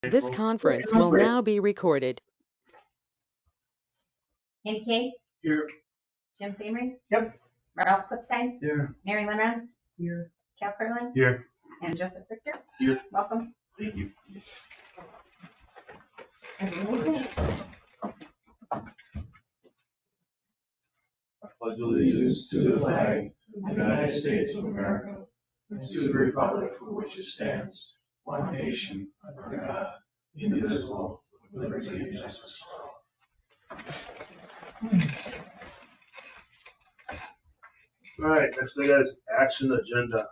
This conference will now be recorded. Andy Kay? Here. Jim Famery? Yep. Ralph Clipstein? Here. Mary Lemon? Here. Cal Curlin? Here. And Joseph Richter? Here. Welcome. Thank you. I pledge allegiance to the flag of the United States of America and to the republic for which it stands, one nation, under God, indivisible, with liberty and justice for all. All right, next thing is action agenda.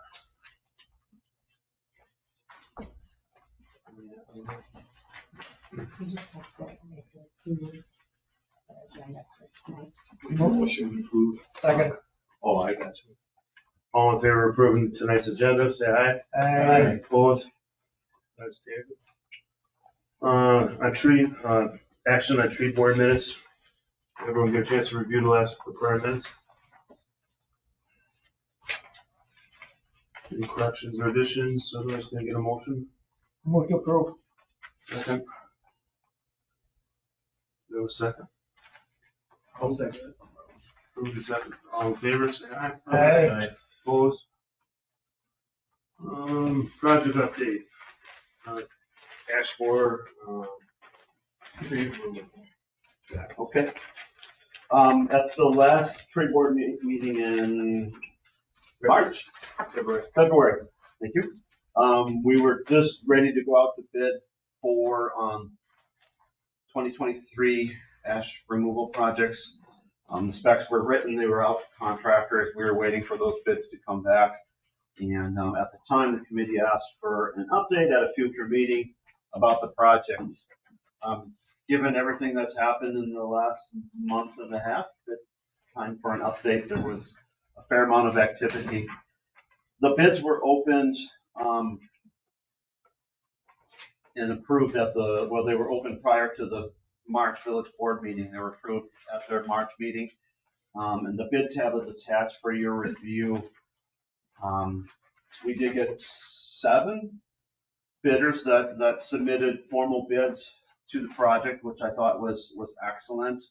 Motion approved. Second. Oh, I got you. All in favor of approving tonight's agenda, say aye. Aye. Opposed? That's standard. Action on tree board minutes. Everyone get a chance to review the last prior minutes. Any corrections or additions? Otherwise, can I get a motion? Move to approve. Second. Do you have a second? I'll second it. Approve the second. All in favor, say aye. Aye. Opposed? Project update. Ashwaubenon, tree removal. Okay. At the last tree board meeting in March, February, thank you. We were just ready to go out to bid for 2023 ash removal projects. The specs were written, they were out to contractors. We were waiting for those bids to come back. And at the time, the committee asked for an update at a future meeting about the project. Given everything that's happened in the last month and a half, it's time for an update. There was a fair amount of activity. The bids were opened and approved they were opened prior to the March village board meeting. They were approved at their March meeting. And the bid tab is attached for your review. We did get 7 bidders that submitted formal bids to the project, which I thought was excellent.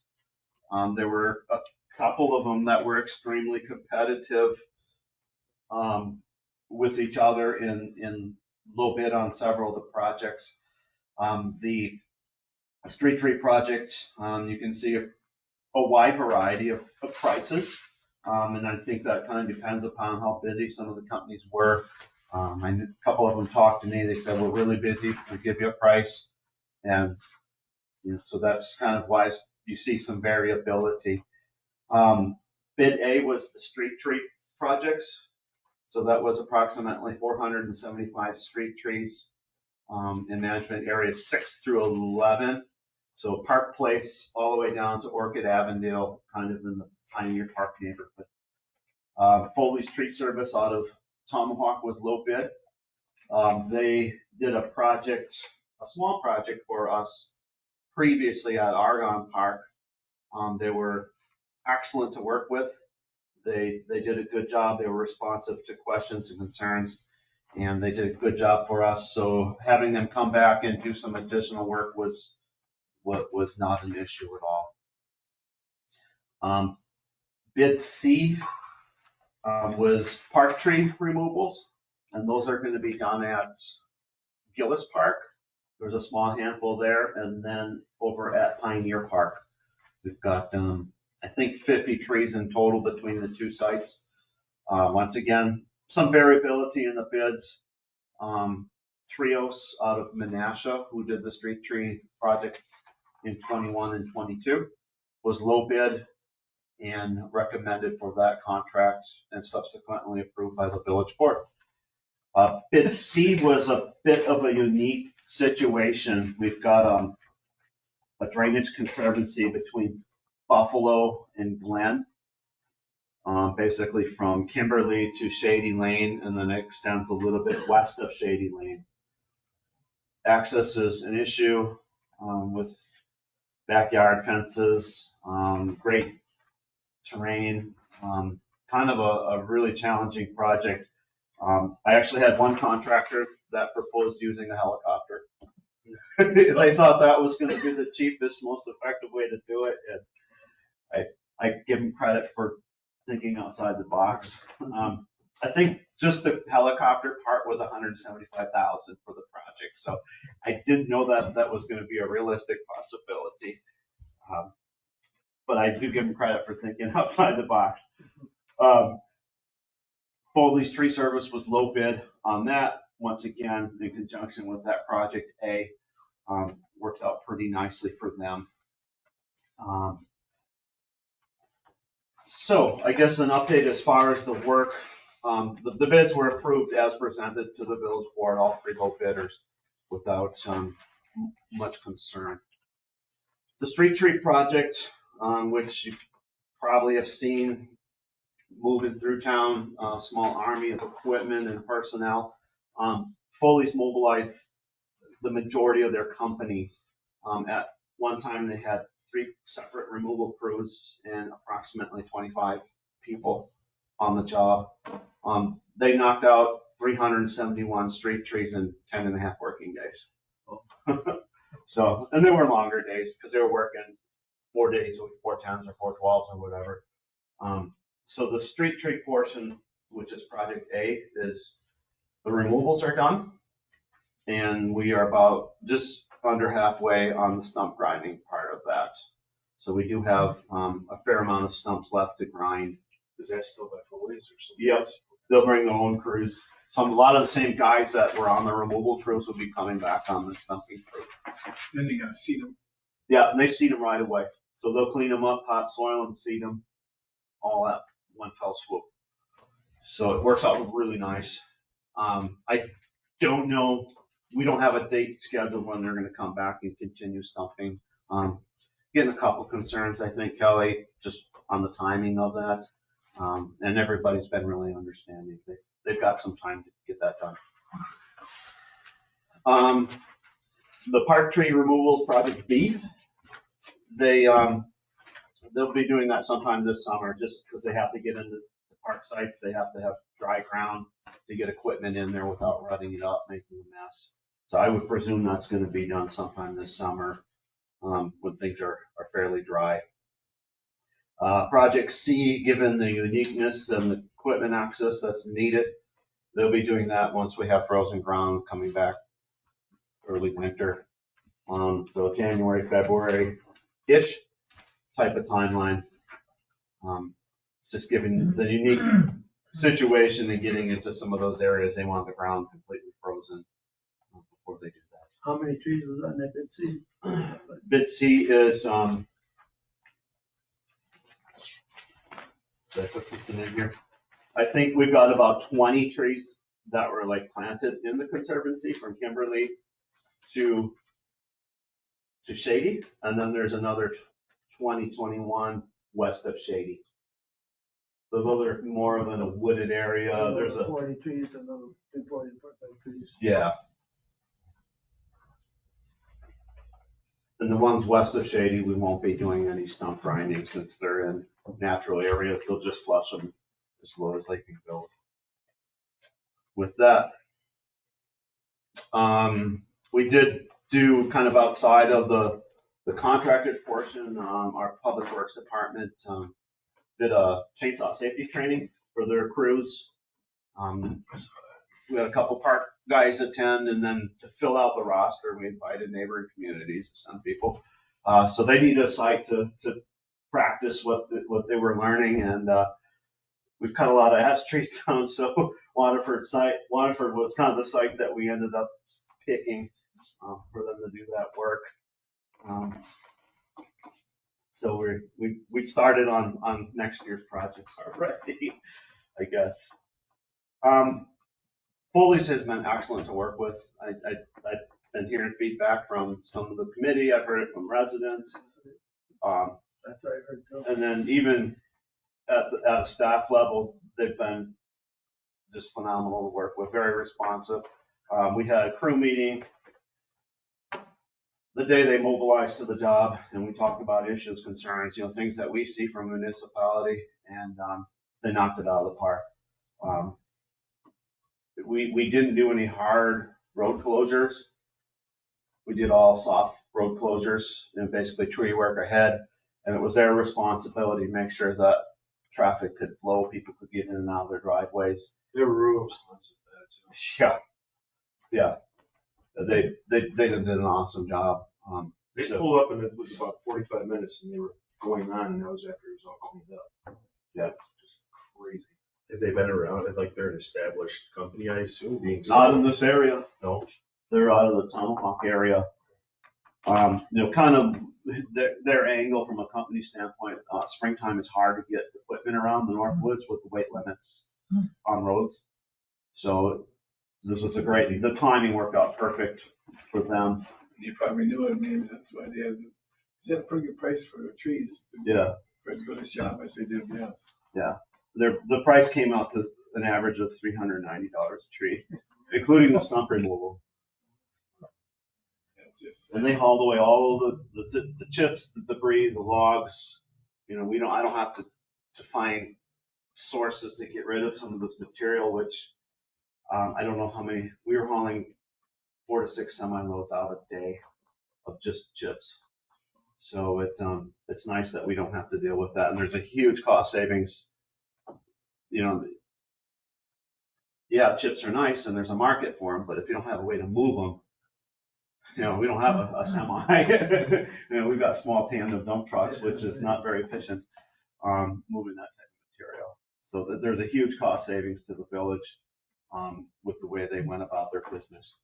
There were a couple of them that were extremely competitive with each other in low bid on several of the projects. The street tree project, you can see a wide variety of prices. And I think that kind of depends upon how busy some of the companies were. A couple of them talked to me, they said, we're really busy, we'll give you a price. And so that's kind of why you see some variability. Bid A was the street tree projects. So that was approximately 475 street trees in management areas 6 through 11. So Park Place all the way down to Orchid Avondale, kind of in the Pioneer Park neighborhood. Foley's Tree Service out of Tomahawk was low bid. They did a small project for us previously at Argonne Park. They were excellent to work with. They did a good job. They were responsive to questions and concerns, and they did a good job for us. So having them come back and do some additional work was not an issue at all. Bid C was park tree removals, and those are going to be done at Gillis Park. There's a small handful there, and then over at Pioneer Park, we've got I think 50 trees in total between the 2 sites. Once again, some variability in the bids. Trios out of Menasha, who did the street tree project in 21 and 22, was low bid and recommended for that contract and subsequently approved by the village board. Bid C was a bit of a unique situation. We've got a drainage conservancy between Buffalo and Glen, basically from Kimberly to Shady Lane, and then it extends a little bit west of Shady Lane. Access is an issue with backyard fences, great terrain, kind of a really challenging project. I actually had one contractor that proposed using a helicopter They thought that was gonna be the cheapest, most effective way to do it, and I give them credit for thinking outside the box. I think just the helicopter part was $175,000 for the project, so I didn't know that that was gonna be a realistic possibility. But I do give them credit for thinking outside the box. Foley's Tree Service was low bid on that. Once again, in conjunction with that project A, worked out pretty nicely for them. So I guess an update as far as the work, the bids were approved as presented to the village board, all three low bidders, without much concern. The street tree project, which you probably have seen moving through town, a small army of equipment and personnel. Foley's mobilized the majority of their company. At one time, they had 3 separate removal crews and approximately 25 people on the job. They knocked out 371 street trees in 10 and a half working days. So, and they were longer days because they were working 4 days a week, 4 10s or 4 12s or whatever. So the street tree portion, which is project A, is the removals are done. And we are about just under halfway on the stump grinding part of that. So we do have a fair amount of stumps left to grind. Is that still by Foley's or something? Yep, they'll bring their own crews. A lot of the same guys that were on the removal crews will be coming back on the stumping crew. Then you gotta seed them. Yeah, and they seed them right away. So they'll clean them up, topsoil them, seed them, all at one fell swoop. So it works out really nice. I don't know, we don't have a date scheduled when they're gonna come back and continue stumping. Getting a couple concerns, I think, Kelly, just on the timing of that. And everybody's been really understanding. They've got some time to get that done. The park tree removals, project B, they'll be doing that sometime this summer, just because they have to get into the park sites. They have to have dry ground to get equipment in there without rutting it up, making a mess. So I would presume that's gonna be done sometime this summer, when things are fairly dry. Project C, given the uniqueness and the equipment access that's needed, they'll be doing that once we have frozen ground coming back early winter. So January, February-ish type of timeline. Just given the unique situation and getting into some of those areas, they want the ground completely frozen before they do that. How many trees was on that bid C? Bid C is, did I put something in here? I think we've got about 20 trees that were like planted in the Conservancy from Kimberly to Shady, and then there's another 21 west of Shady. So those are more of in a wooded area. There's a 40 trees and those 40 trees. yeah. And the ones west of Shady, we won't be doing any stump grinding since they're in natural areas. They'll just flush them as low as they can go. With that, we did do kind of outside of the contracted portion, our Public Works Department did a chainsaw safety training for their crews. We had a couple park guys attend, and then to fill out the roster, we invited neighboring communities to send people. So they need a site to practice what they were learning, and we've cut a lot of ash trees down. So Waterford was kind of the site that we ended up picking for them to do that work. So we started on next year's projects already, I guess. Foley's has been excellent to work with. I've been hearing feedback from some of the committee. I've heard it from residents. That's what I heard too. And then even at a staff level, they've been just phenomenal to work with, very responsive. We had a crew meeting the day they mobilized to the job, and we talked about issues, concerns, things that we see from municipality, and they knocked it out of the park. We didn't do any hard road closures. We did all soft road closures and basically tree work ahead. And it was their responsibility to make sure that traffic could flow, people could get in and out of their driveways. They were real responsive to that too. Yeah. They did an awesome job. They So- pulled up and it was about 45 minutes and they were going on and that was after it was all cleaned up. Yeah. It's just crazy. Have they been around, like they're an established company, I assume, being. Not in this area. No. They're out of the Tomahawk area. You know, kind of their angle from a company standpoint, springtime is hard to get equipment around the Northwoods with the weight limits on roads. So this was the timing worked out perfect for them. You probably knew it, maybe that's why they had a pretty good price for the trees. Yeah. For as good a job as they did, yes. Yeah. The price came out to an average of $390 a tree, including the stump removal. It's just, And they hauled away all of the chips, the debris, the logs. You know, I don't have to find sources to get rid of some of this material, which I don't know how many. We were hauling 4 to 6 semi-loads out a day of just chips. So it's nice that we don't have to deal with that. And there's a huge cost savings. You know, yeah, chips are nice and there's a market for them, but if you don't have a way to move them, you know, we don't have a semi. You know, we've got small tandem dump trucks, which is not very efficient moving that type of material. So there's a huge cost savings to the village with the way they went about their business.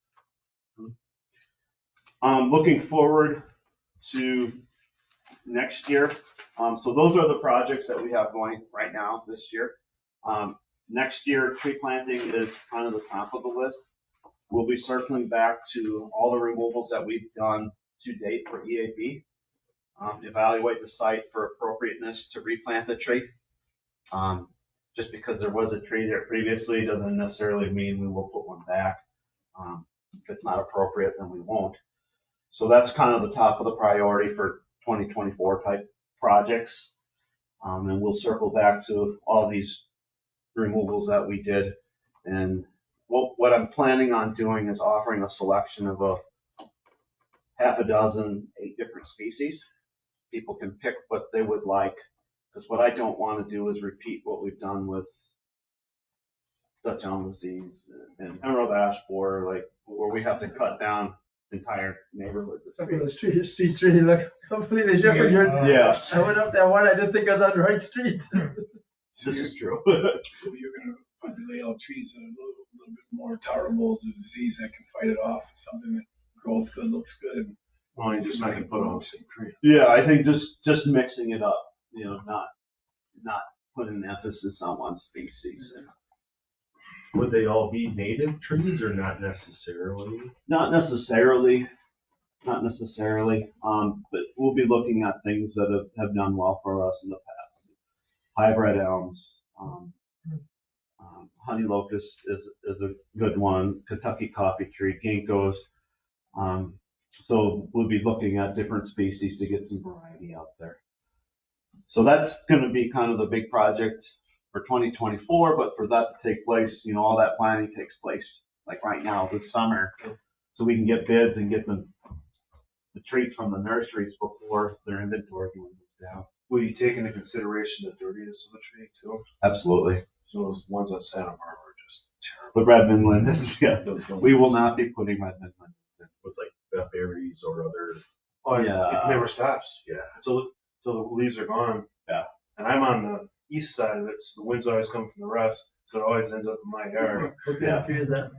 Looking forward to next year. So those are the projects that we have going right now this year. Next year, tree planting is kind of the top of the list. We'll be circling back to all the removals that we've done to date for EAB. Evaluate the site for appropriateness to replant a tree. Just because there was a tree there previously doesn't necessarily mean we will put one back. If it's not appropriate, then we won't. So that's kind of the top of the priority for 2024 type projects. And we'll circle back to all these removals that we did. And what I'm planning on doing is offering a selection of a half a dozen, 8 different species. People can pick what they would like, because what I don't want to do is repeat what we've done with Dutch elm disease and emerald ash borer, like where we have to cut down entire neighborhoods. Some of those streets really look completely different. Yes, I went up that one, I didn't think I was on the right street. this is true. so you're gonna probably lay out trees that are a little bit more tolerable to disease that can fight it off, something that grows good, looks good, and Well, you just not gonna put it on the same tree. Yeah, I think just mixing it up, you know, not putting emphasis on one species. Would they all be native trees or not necessarily? Not necessarily, but we'll be looking at things that have done well for us in the past. Hybrid elms, honey locust is a good one, Kentucky coffee tree, ginkgos. So we'll be looking at different species to get some variety out there. So that's going to be kind of the big project for 2024, but for that to take place, you know, all that planning takes place like right now this summer, so we can get bids and get the trees from the nurseries before their inventory goes down. Will you take into consideration the dirtiness of the tree too? Absolutely. So those ones on Santa Barbara are just terrible. The Redmond lindens, yeah. Those don't- We will not be putting Redmond lindens in. With like berries or other, Oh, Yeah. it never stops. yeah. Till the leaves are gone. Yeah. And I'm on the east side of it, so the wind's always coming from the west, so it always ends up in my yard. What kind of tree is that?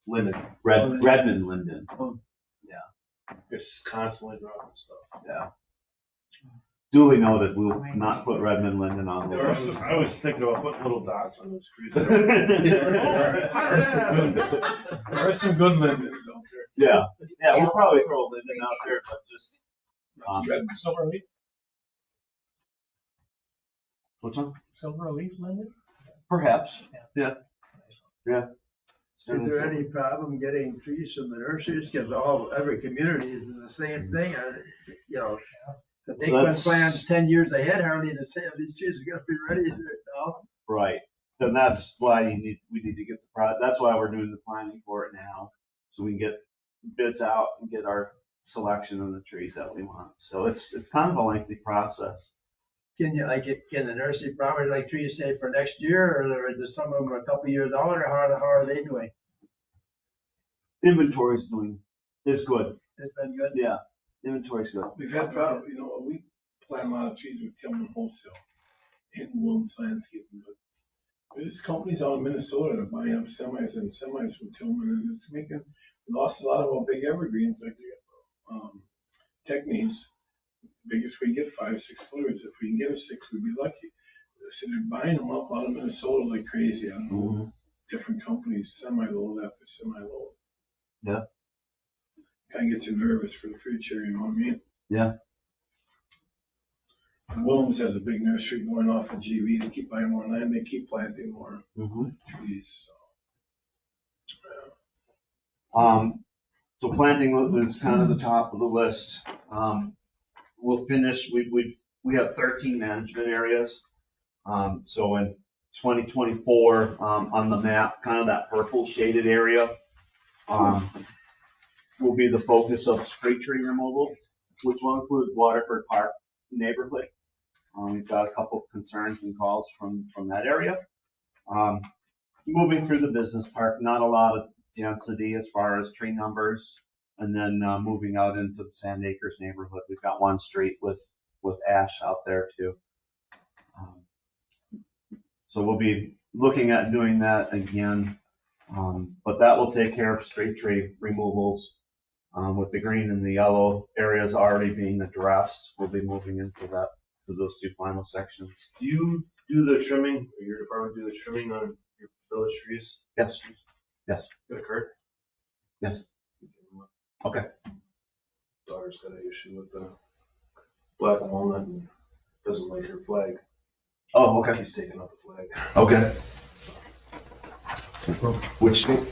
Linden, Redmond linden, it's constantly dropping stuff. yeah. Duly noted, we will not put Redmond linden on the list. I was thinking about putting little dots on those trees. there are some good lindens out there. Yeah, we'll probably throw a linden out there, but just, Silver leaf, what's on? silver leaf linden? Perhaps, yeah. Is there any problem getting trees from the nurseries? Because every community is in the same thing, you know. If they couldn't plan 10 years ahead, hardly to say, these trees are gonna be ready now. Right, and that's why we need to get that's why we're doing the planning for it now, so we can get bids out and get our selection of the trees that we want. So it's kind of a lengthy process. Can you, like, can the nursery promise like trees say for next year, or is there some of them a couple years out, or how are they doing? Inventory is good. It's been good? Yeah, inventory's good. We've had problem, we plant a lot of trees with Tillman Wholesale in Williams Landscaping, but there's companies out in Minnesota that are buying up semis from Tillman, and it's we lost a lot of our big evergreens, like the Techniques. Biggest we get 5-6 footers. If we can get a 6, we'd be lucky. So they're buying them up out of Minnesota like crazy. I don't know. Different companies, semi-load after semi-load. Yeah. Kind of gets you nervous for the future, you know what I mean? Yeah. And Williams has a big nursery going off in GV. They keep buying more land. They keep planting more trees. So. So planting was kind of the top of the list. We'll finish, we have 13 management areas. So in 2024, on the map, kind of that purple shaded area, will be the focus of street tree removal, which will include Waterford Park neighborhood. We've got a couple of concerns and calls from that area. Moving through the business park, not a lot of density as far as tree numbers. And then moving out into the Sand Acres neighborhood, we've got one street with ash out there too. So we'll be looking at doing that again, but that will take care of street tree removals. With the green and the yellow areas already being addressed, we'll be moving into those 2 final sections. Do you do the trimming, or your department do the trimming on your village trees? Yes. Yes. Got a cart? Yes. Okay. Daughter's got an issue with the black walnut and doesn't like her flag. Oh, okay. He's taking out the flag. Okay. Which state?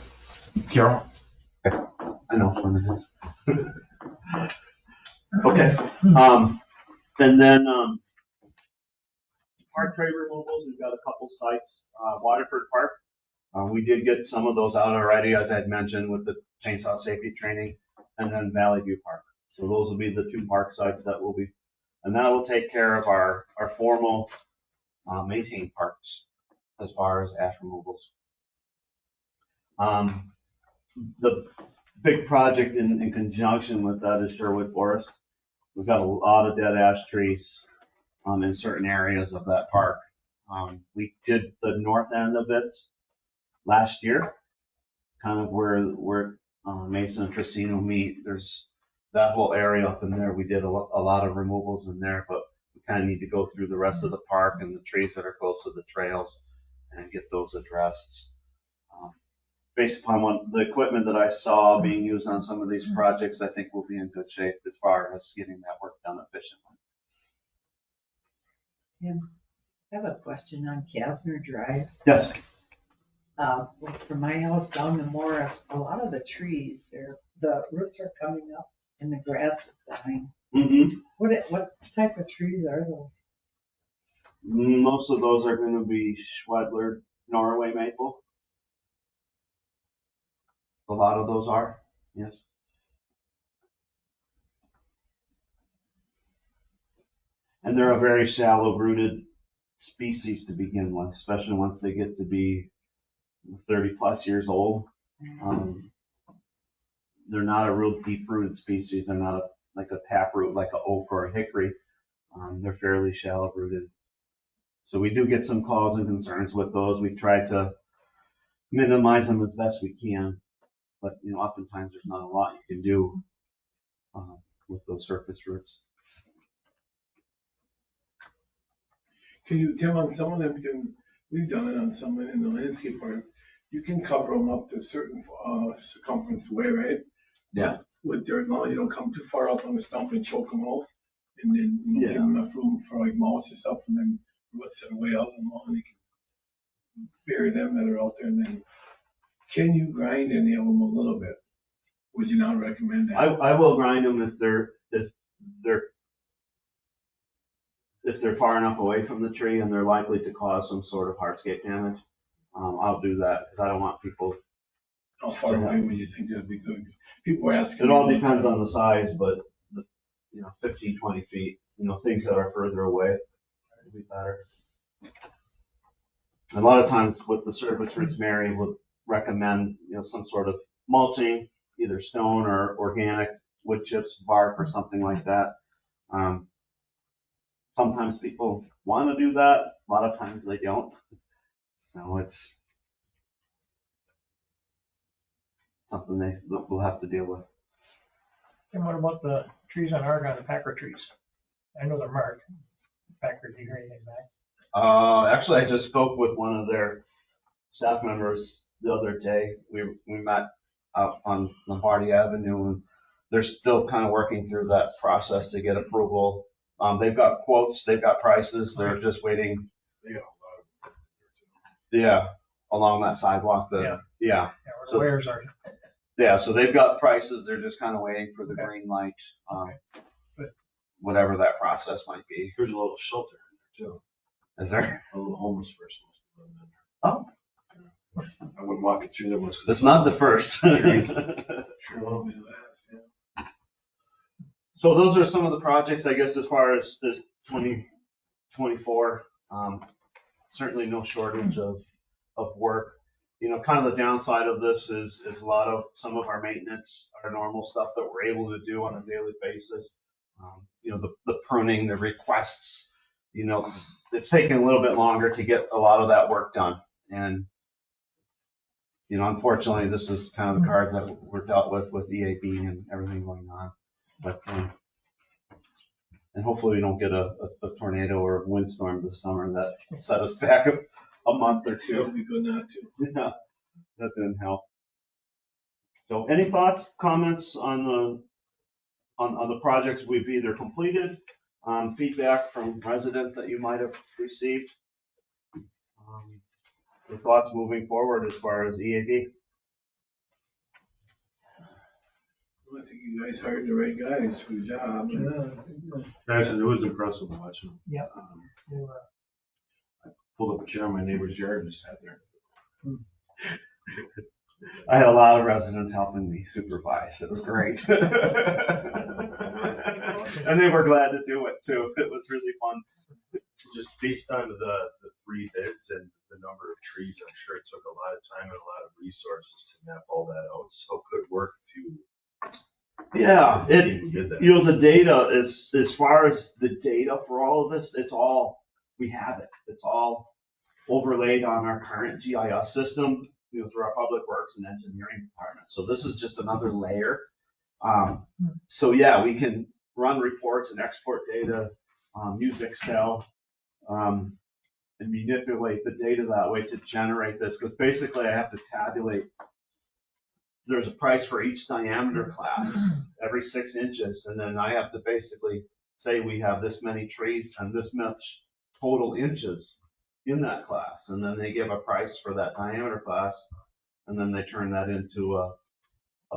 Carol? I know one it is. Okay. And then park tree removals, we've got a couple sites. Waterford Park, we did get some of those out already, as I'd mentioned, with the chainsaw safety training, and then Valley View Park. So those will be the 2 park sites that will be, and that will take care of our formal maintained parks as far as ash removals. The big project in conjunction with that is Sherwood Forest. We've got a lot of dead ash trees in certain areas of that park. We did the north end of it last year, kind of where Mesa and Tracino meet. There's that whole area up in there. We did a lot of removals in there, but we kind of need to go through the rest of the park and the trees that are close to the trails and get those addressed. Based upon the equipment that I saw being used on some of these projects, I think we'll be in good shape as far as getting that work done efficiently. Tim, I have a question on Kasner Drive. Yes. From my house down to Morris, a lot of the trees, the roots are coming up and the grass is dying. Mm-hmm. What type of trees are those? Most of those are going to be Schwedler Norway maple. A lot of those are, yes. And they're a very shallow rooted species to begin with, especially once they get to be 30 plus years old. They're not a real deep rooted species. They're not like a taproot, like an oak or a hickory. They're fairly shallow rooted. So we do get some calls and concerns with those. We try to minimize them as best we can. But, oftentimes there's not a lot you can do with those surface roots. Can you, Tim, on some of them, we've done it on some in the landscape part, you can cover them up to a certain circumference away, right? Yeah. With dirt, as long as you don't come too far up on the stump and choke them out. And then give them enough room for like moss and stuff, and then roots that are way out and you can bury them that are out there. And then can you grind any of them a little bit? Would you not recommend that? I will grind them if they're far enough away from the tree and they're likely to cause some sort of hardscape damage. I'll do that because I don't want people How far away would you think that'd be good? People are asking. It all depends on the size, but, 15, 20 feet, things that are further away would be better. A lot of times with the service routes, Mary would recommend, some sort of mulching, either stone or organic wood chips, bark or something like that. Sometimes people want to do that. A lot of times they don't. So it's something we'll have to deal with. And what about the trees on Argonne, the Packer trees? I know they're marked. Packer, do you hear anything back? Actually, I just spoke with one of their staff members the other day. We met out on Lombardi Avenue, and they're still kind of working through that process to get approval. They've got quotes, they've got prices, they're just waiting. They got a lot of. Yeah, along that sidewalk. Yeah. Yeah. Where the So- wares are. Yeah, so they've got prices, they're just kind of waiting for the green light, Good. whatever that process might be. There's a little shelter in there too. Is there? A little homeless person must be living in Oh. there. I wouldn't walk it through there once. It's not the first. Sure won't be the last, yeah. So those are some of the projects, I guess, as far as 2024. Certainly no shortage of work. Kind of the downside of this is some of our maintenance, our normal stuff that we're able to do on a daily basis. The pruning, the requests, it's taking a little bit longer to get a lot of that work done. And, unfortunately, this is kind of the cards that we're dealt with EAB and everything going on. But, and hopefully we don't get a tornado or a windstorm this summer that set us back a month or It two. would be good not to. Yeah, that didn't help. So any thoughts, comments on the projects we've either completed, feedback from residents that you might have received? Your thoughts moving forward as far as EAB? I think you guys hired the right guys for the job. Actually, it was impressive watching. Yeah. Pulled up a chair in my neighbor's yard and just sat there. I had a lot of residents helping me supervise. It was great. And they were glad to do it too. It was really fun. Just based on the 3 bids and the number of trees, I'm sure it took a lot of time and a lot of resources to map all that out. So good work Yeah, to who did that. the data is, as far as the data for all of this, we have it. It's all overlaid on our current GIS system, through our public works and engineering department. So this is just another layer. So yeah, we can run reports and export data, use Excel, and manipulate the data that way to generate this. Because basically I have to tabulate, there's a price for each diameter class, every 6 inches. And then I have to basically say we have this many trees and this much total inches in that class. And then they give a price for that diameter class. And then they turn that into a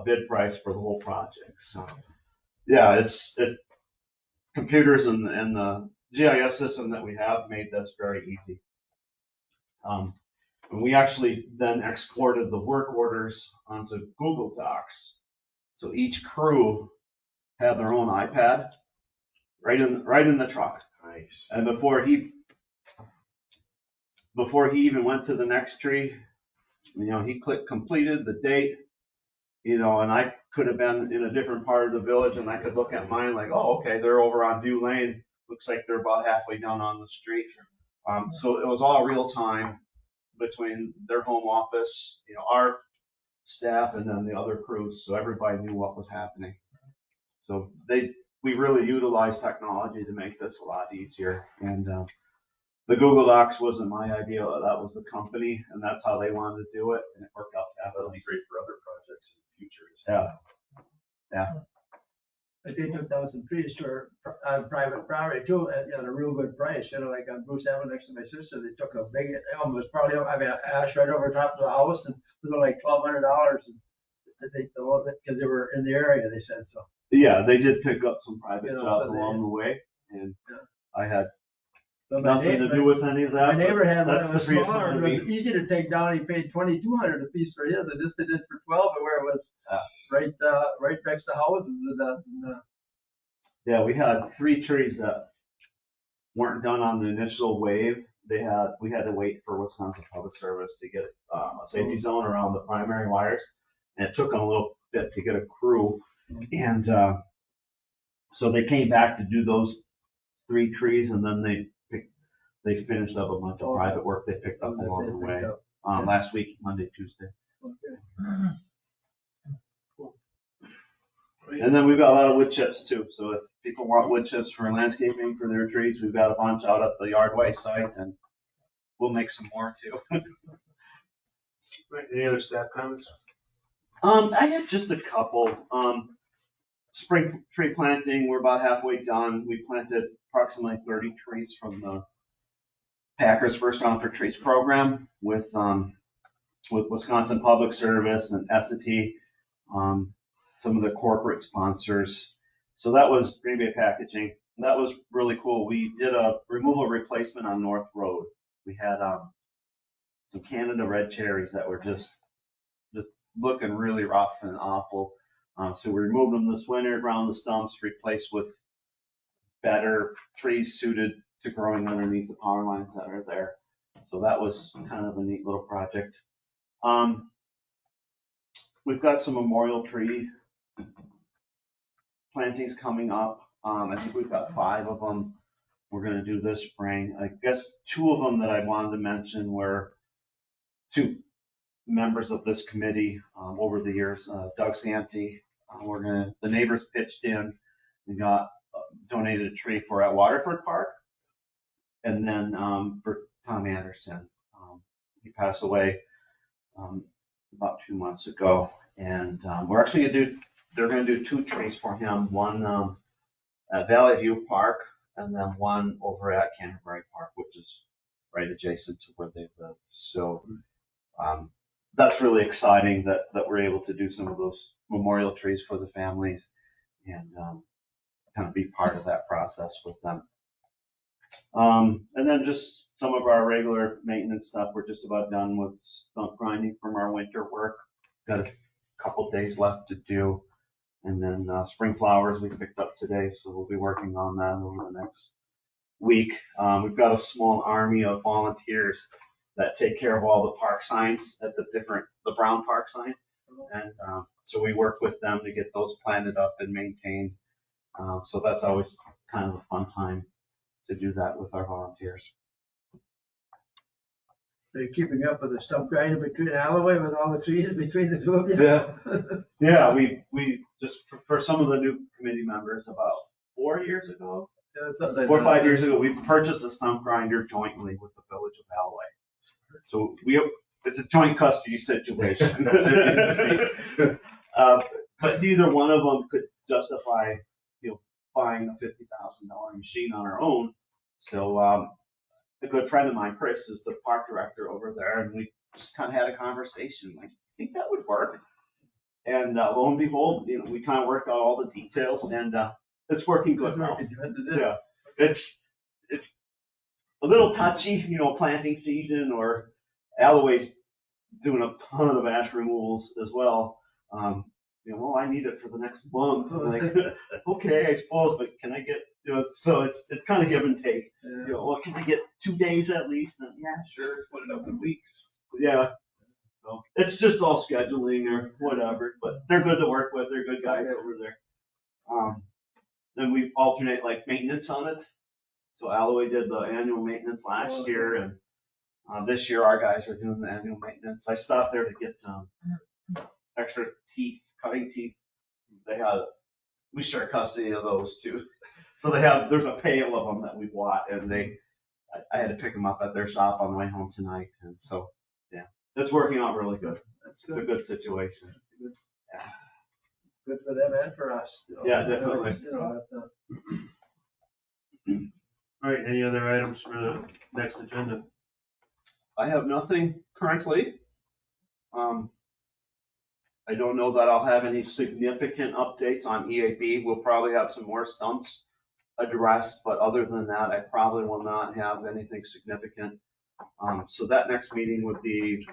bid price for the whole project. So yeah, computers and the GIS system that we have made this very easy. And we actually then exported the work orders onto Google Docs. So each crew had their own iPad right in the truck. Nice. And before he even went to the next tree, he clicked completed, the date, and I could have been in a different part of the village and I could look at mine like, oh, okay, they're over on View Lane. Looks like they're about halfway down on the street. So it was all real time between their home office, our staff, and then the other crews. So everybody knew what was happening. So we really utilized technology to make this a lot easier. And the Google Docs wasn't my idea. That was the company, and that's how they wanted to do it. And it worked out That'll be fabulous. great for other projects in the future. Yeah. But they took down some trees on private property too, at a real good price, like on Bruce Avenue next to my sister, they took a big, elm was probably, ash right over top of the house, and it was like $1,200. Because they were in the area, they said so. Yeah, they did pick up some private jobs so they- along the way, and I had But my nothing to neighbor- do with any of that. My neighbor had one That's that was the reason smaller, I it mean- was easy to take down, he paid 2,200 a piece for his, and this they did for 12, and where it was right next to houses and, Yeah, we had 3 trees that weren't done on the initial wave. We had to wait for Wisconsin Public Service to get a safety zone around the primary wires. And it took them a little bit to get a crew. And so they came back to do those 3 trees, and then they finished up a bunch of private work they picked up along the way. Last week, Monday, Tuesday. And then we've got a lot of wood chips too. So if people want wood chips for landscaping for their trees, we've got a bunch out at the Yardway site, and we'll make some more too. Right, any other staff comments? I have just a couple. Spring tree planting, we're about halfway done. We planted approximately 30 trees from the Packers First Round for Trees program with Wisconsin Public Service and S&T, some of the corporate sponsors. So that was Green Bay Packaging. That was really cool. We did a removal replacement on North Road. We had some Canada red cherries that were just looking really rough and awful. So we removed them this winter, ground the stumps, replaced with better trees suited to growing underneath the power lines that are there. So that was kind of a neat little project. We've got some memorial tree plantings coming up. I think we've got 5 of them we're gonna do this spring. I guess 2 of them that I wanted to mention were 2 members of this committee over the years, Doug Santee. The neighbors pitched in and got donated a tree for at Waterford Park. And then for Tom Anderson, he passed away about 2 months ago. And we're actually they're gonna do 2 trees for him, one at Valley View Park and then one over at Canterbury Park, which is right adjacent to where they live. So that's really exciting that we're able to do some of those memorial trees for the families and kind of be part of that process with them. And then just some of our regular maintenance stuff. We're just about done with stump grinding from our winter work. Got a couple days left to do. And then spring flowers we picked up today, so we'll be working on that over the next week. We've got a small army of volunteers that take care of all the park signs at the brown park signs. And so we work with them to get those planted up and maintained. So that's always kind of a fun time to do that with our volunteers. Are you keeping up with the stump grinding between Alloway with all the trees between the 2 of you? Yeah. Yeah, we just, for some of the new committee members, about 4 years ago, 4 or 5 years ago, we purchased a stump grinder jointly with the village of Alloway. So it's a joint custody situation. But neither one of them could justify, buying a $50,000 machine on our own. So a good friend of mine, Chris, is the park director over there, and we just kind of had a conversation, like, I think that would work. And lo and behold, we kind of worked out all the details, and it's working good now. Yeah, it's a little touchy, planting season, or Alloway's doing a ton of ash removals as well. Well, I need it for the next month. I'm like, okay, I suppose, but can I get, so it's kind of give and take. Well, can I get 2 days at least? And yeah, sure. Put it up in weeks. Yeah. So it's just all scheduling or whatever, but they're good to work with. They're good guys over there. Then we alternate like maintenance on it. So Alloway did the annual maintenance last year, and this year our guys are doing the annual maintenance. I stopped there to get extra cutting teeth. We share custody of those too. So there's a pail of them that we bought, and I had to pick them up at their shop on the way home tonight. And so, yeah, it's working out really good. It's a good situation. Yeah. Good for them and for us. Yeah, definitely. All right, any other items for the next agenda? I have nothing currently. I don't know that I'll have any significant updates on EAB. We'll probably have some more stumps addressed, but other than that, I probably will not have anything significant. So that next meeting would be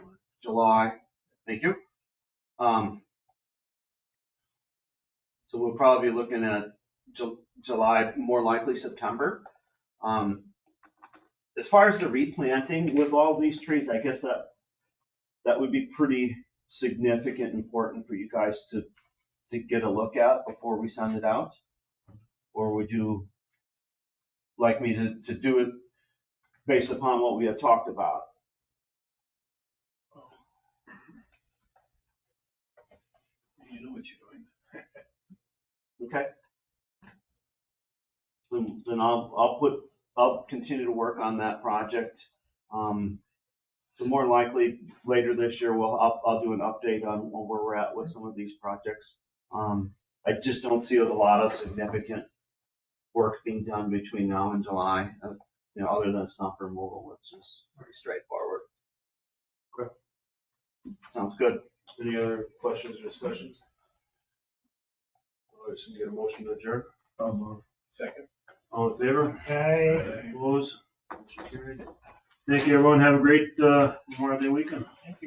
July. Thank you. So we'll probably be looking at July, more likely September. As far as the replanting with all these trees, I guess that would be pretty significant, important for you guys to get a look at before we send it out? Or would you like me to do it based upon what we have talked about? You know what you're doing. Okay. Then I'll continue to work on that project. So more likely later this year, I'll do an update on where we're at with some of these projects. I just don't see a lot of significant work being done between now and July, other than stump removal, which is pretty straightforward. Okay. Sounds good. Any other questions or discussions? All right, so we get a motion to adjourn. Second. All in favor? I Opposed? Motion carried. Thank you, everyone. Have a great Memorial Day weekend.